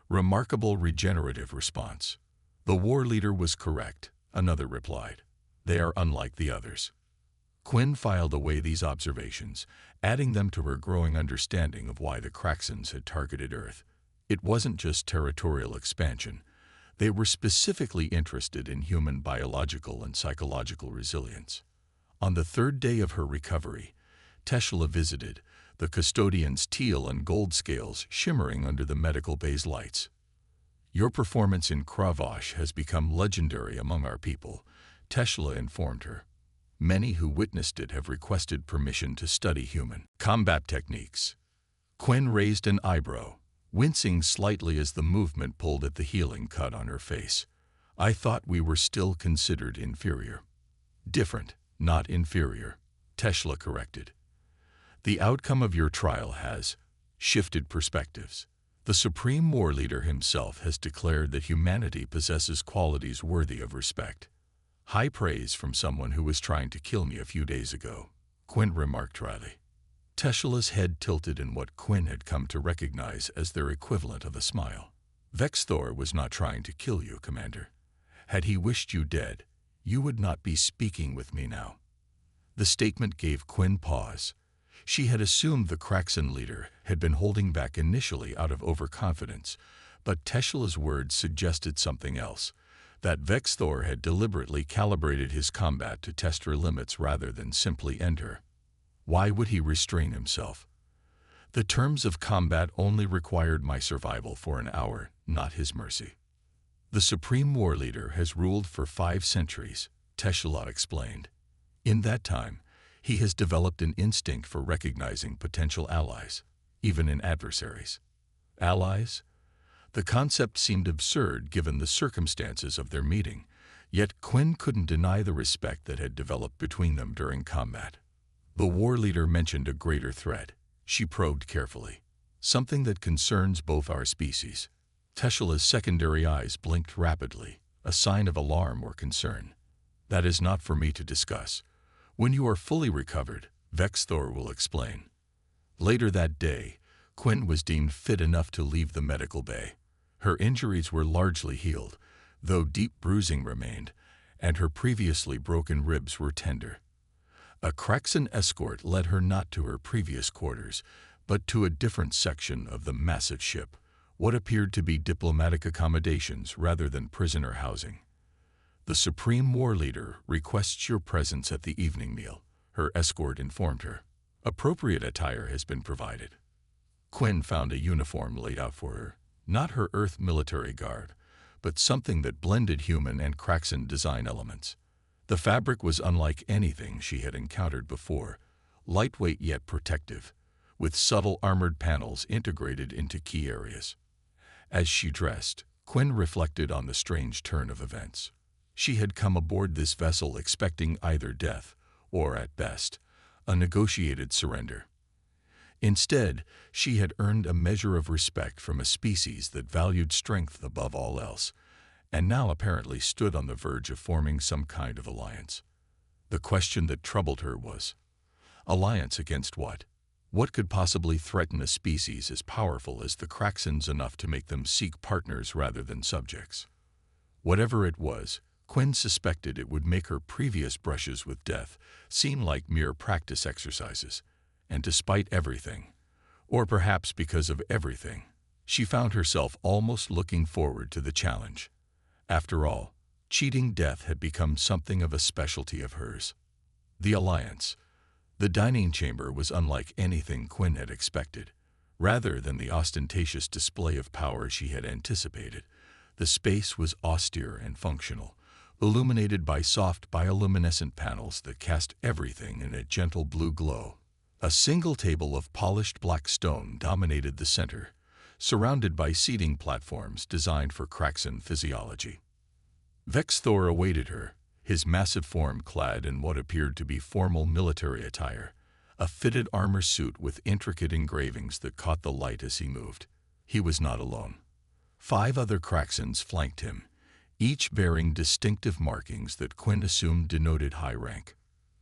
"Remarkable regenerative response." "The war leader was correct," another replied. "They are unlike the others." Quinn filed away these observations, adding them to her growing understanding of why the Kraxens had targeted Earth. It wasn't just territorial expansion. They were specifically interested in human biological and psychological resilience. On the 3rd day of her recovery, Tesla visited, the custodian's teal and gold scales shimmering under the medical bay's lights. "Your performance in Cravosh has become legendary among our people," Tesla informed her. Many who witnessed it have requested permission to study human combat techniques. Quinn raised an eyebrow, wincing slightly as the movement pulled at the healing cut on her face. I thought we were still considered inferior. Different, not inferior, Tesla corrected. The outcome of your trial has shifted perspectives. The Supreme War Leader himself has declared that humanity possesses qualities worthy of respect. High praise from someone who was trying to kill me a few days ago, Quinn remarked dryly. Tesla's head tilted in what Quinn had come to recognize as their equivalent of a smile. Vexthor was not trying to kill you, Commander. Had he wished you dead, you would not be speaking with me now. The statement gave Quinn pause. She had assumed the Kraxan leader had been holding back initially out of overconfidence, but Tesla's words suggested something else, that Vexthor had deliberately calibrated his combat to test her limits rather than simply end her. Why would he restrain himself? The terms of combat only required my survival for an hour, not his mercy. The Supreme War Leader has ruled for 5 centuries, Tesla explained. In that time, he has developed an instinct for recognizing potential allies, even in adversaries. Allies? The concept seemed absurd given the circumstances of their meeting, yet Quinn couldn't deny the respect that had developed between them during combat. The war leader mentioned a greater threat. She probed carefully. Something that concerns both our species. Tesla's secondary eyes blinked rapidly, a sign of alarm or concern. That is not for me to discuss. When you are fully recovered, Vexthor will explain. Later that day, Quinn was deemed fit enough to leave the medical bay. Her injuries were largely healed, though deep bruising remained, and her previously broken ribs were tender. A Kraxan escort led her not to her previous quarters, but to a different section of the massive ship, what appeared to be diplomatic accommodations rather than prisoner housing. The Supreme War Leader requests your presence at the evening meal, her escort informed her. Appropriate attire has been provided. Quinn found a uniform laid out for her, not her Earth military garb, but something that blended human and Kraxan design elements. The fabric was unlike anything she had encountered before, lightweight yet protective, with subtle armored panels integrated into key areas. As she dressed, Quinn reflected on the strange turn of events. She had come aboard this vessel expecting either death, or at best, a negotiated surrender. Instead, she had earned a measure of respect from a species that valued strength above all else, and now apparently stood on the verge of forming some kind of alliance. The question that troubled her was, alliance against what? What could possibly threaten a species as powerful as the Kraxans enough to make them seek partners rather than subjects? Whatever it was, Quinn suspected it would make her previous brushes with death seem like mere practice exercises, and despite everything, or perhaps because of everything, she found herself almost looking forward to the challenge. After all, cheating death had become something of a specialty of hers. The alliance. The dining chamber was unlike anything Quinn had expected. Rather than the ostentatious display of power she had anticipated, the space was austere and functional, illuminated by soft bioluminescent panels that cast everything in a gentle blue glow. A single table of polished black stone dominated the center, surrounded by seating platforms designed for Kraxan physiology. Vexthor awaited her, his massive form clad in what appeared to be formal military attire, a fitted armor suit with intricate engravings that caught the light as he moved. He was not alone. 5 other Kraxans flanked him, each bearing distinctive markings that Quinn assumed denoted high rank.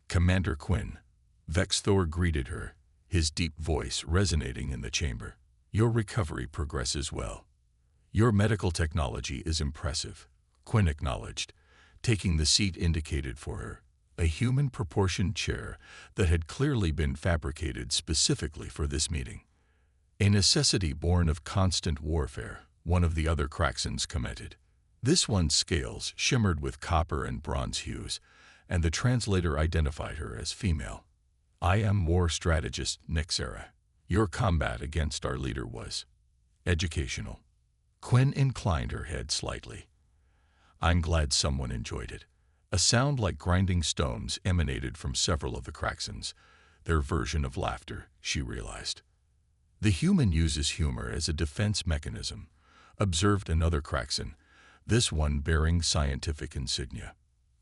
Commander Quinn. Vexthor greeted her, his deep voice resonating in the chamber. Your recovery progresses well. Your medical technology is impressive, Quinn acknowledged, taking the seat indicated for her, a human-proportioned chair that had clearly been fabricated specifically for this meeting. A necessity born of constant warfare, one of the other Kraxans commented. This one's scales shimmered with copper and bronze hues, and the translator identified her as female. I am war strategist Nixera. Your combat against our leader was educational. Quinn inclined her head slightly. I'm glad someone enjoyed it. A sound like grinding stones emanated from several of the Kraxons, their version of laughter, she realized. The human uses humor as a defense mechanism, observed another Kraxon, this one bearing scientific insignia.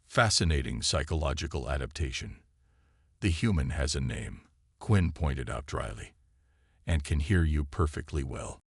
Fascinating psychological adaptation. The human has a name, Quinn pointed out dryly, and can hear you perfectly well.